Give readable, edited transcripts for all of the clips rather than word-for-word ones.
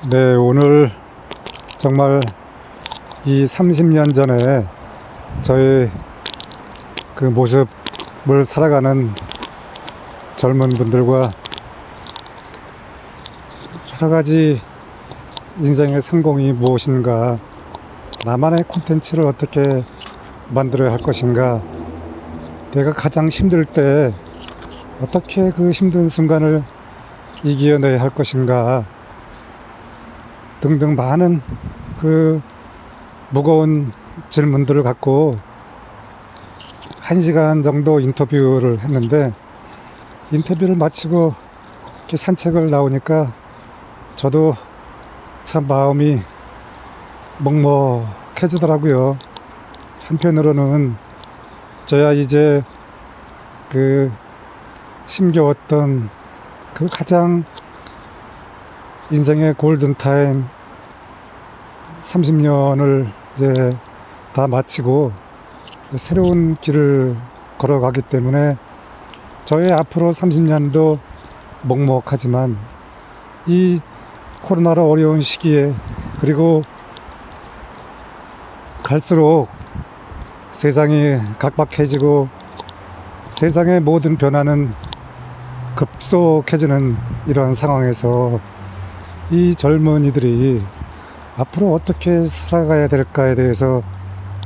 네, 오늘 정말 이 30년 전에 저의 그 모습을 살아가는 젊은 분들과 여러 가지 인생의 성공이 무엇인가, 나만의 콘텐츠를 어떻게 만들어야 할 것인가, 내가 가장 힘들 때 어떻게 그 힘든 순간을 이겨내야 할 것인가 등등 많은 그 무거운 질문들을 갖고 1시간 정도 인터뷰를 했는데, 인터뷰를 마치고 이렇게 산책을 나오니까 저도 참 마음이 먹먹해지더라고요. 한편으로는 저야 이제 그 힘겨웠던 그 가장 인생의 골든타임 30년을 이제 다 마치고 새로운 길을 걸어가기 때문에 저의 앞으로 30년도 먹먹하지만, 이 코로나로 어려운 시기에, 그리고 갈수록 세상이 각박해지고 세상의 모든 변화는 급속해지는 이러한 상황에서 이 젊은이들이 앞으로 어떻게 살아가야 될까에 대해서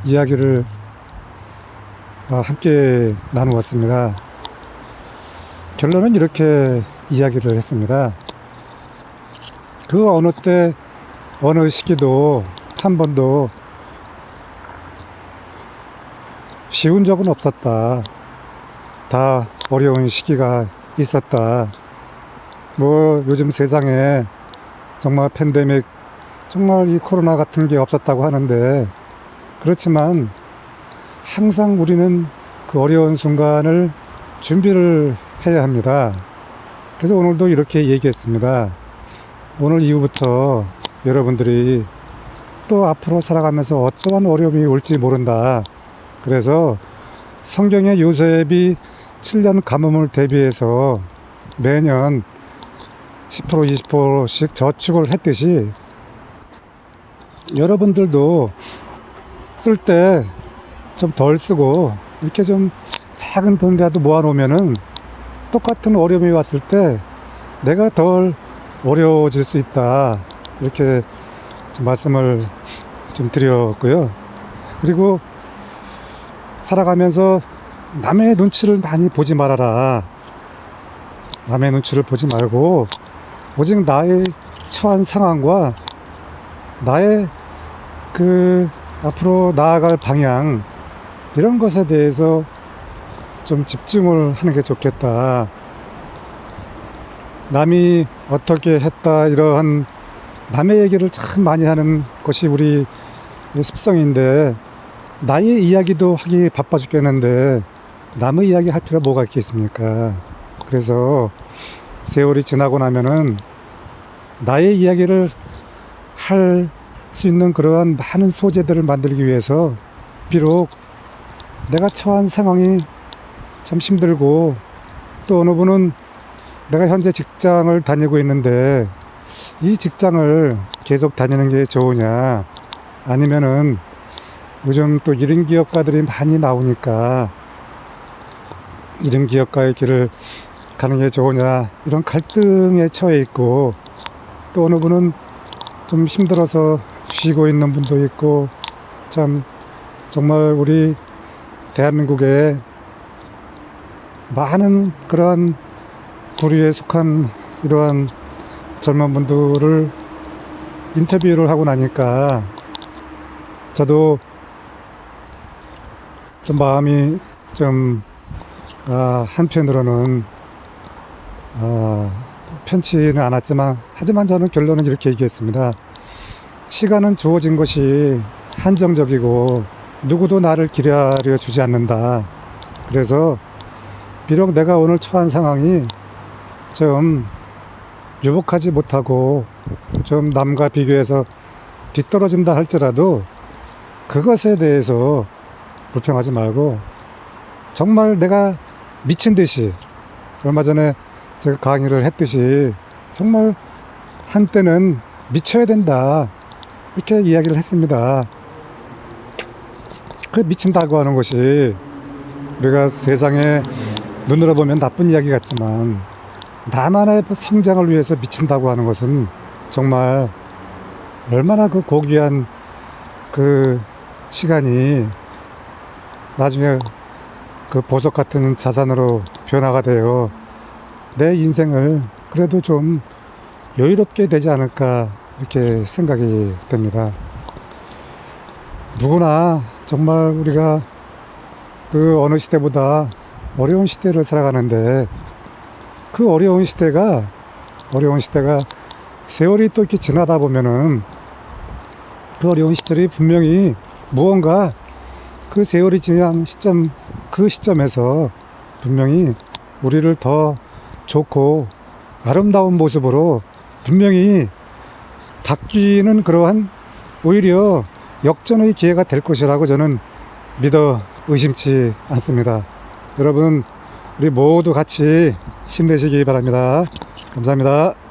이야기를 함께 나누었습니다. 결론은 이렇게 이야기를 했습니다. 그 어느 때 어느 시기도 한 번도 쉬운 적은 없었다. 다 어려운 시기가 있었다. 뭐 요즘 세상에 정말 팬데믹, 정말 이 코로나 같은 게 없었다고 하는데, 그렇지만 항상 우리는 그 어려운 순간을 준비를 해야 합니다. 그래서 오늘도 이렇게 얘기했습니다. 오늘 이후부터 여러분들이 또 앞으로 살아가면서 어떠한 어려움이 올지 모른다. 그래서 성경의 요셉이 7년 가뭄을 대비해서 매년 10% 20%씩 저축을 했듯이, 여러분들도 쓸 때 좀 덜 쓰고 이렇게 좀 작은 돈이라도 모아놓으면은 똑같은 어려움이 왔을 때 내가 덜 어려워질 수 있다, 이렇게 좀 말씀을 좀 드렸고요. 그리고 살아가면서 남의 눈치를 많이 보지 말아라. 남의 눈치를 보지 말고 오직 나의 처한 상황과 나의 그 앞으로 나아갈 방향, 이런 것에 대해서 좀 집중을 하는 게 좋겠다. 남이 어떻게 했다, 이러한 남의 얘기를 참 많이 하는 것이 우리 습성인데, 나의 이야기도 하기 바빠 죽겠는데 남의 이야기 할 필요가 뭐가 있겠습니까? 그래서 세월이 지나고 나면은 나의 이야기를 할 수 있는 그러한 많은 소재들을 만들기 위해서, 비록 내가 처한 상황이 참 힘들고, 또 어느 분은 내가 현재 직장을 다니고 있는데 이 직장을 계속 다니는 게 좋으냐, 아니면은 요즘 또 1인 기업가들이 많이 나오니까 1인 기업가의 길을 가는 게 좋으냐, 이런 갈등에 처해 있고, 또 어느 분은 좀 힘들어서 쉬고 있는 분도 있고, 참 정말 우리 대한민국에 많은 그러한 부류에 속한 이러한 젊은 분들을 인터뷰를 하고 나니까 저도 좀 마음이 좀 한편으로는 편치는 않았지만, 하지만 저는 결론은 이렇게 얘기했습니다. 시간은 주어진 것이 한정적이고 누구도 나를 기다려 주지 않는다. 그래서 비록 내가 오늘 처한 상황이 좀 유복하지 못하고 좀 남과 비교해서 뒤떨어진다 할지라도 그것에 대해서 불평하지 말고, 정말 내가 미친 듯이, 얼마 전에 제가 강의를 했듯이, 정말 한때는 미쳐야 된다. 이렇게 이야기를 했습니다. 그 미친다고 하는 것이 우리가 세상에 눈으로 보면 나쁜 이야기 같지만 나만의 성장을 위해서 미친다고 하는 것은 정말 얼마나 그 고귀한 그 시간이 나중에 그 보석 같은 자산으로 변화가 되어 내 인생을 그래도 좀 여유롭게 되지 않을까 이렇게 생각이 됩니다. 누구나 정말 우리가 그 어느 시대보다 어려운 시대를 살아가는데 그 어려운 시대가 세월이 또 이렇게 지나다 보면은 그 어려운 시절이 분명히 무언가 그 세월이 지난 시점 그 시점에서 분명히 우리를 더 좋고 아름다운 모습으로 분명히 바뀌는 그러한 오히려 역전의 기회가 될 것이라고 저는 믿어 의심치 않습니다. 여러분 우리 모두 같이 힘내시기 바랍니다. 감사합니다.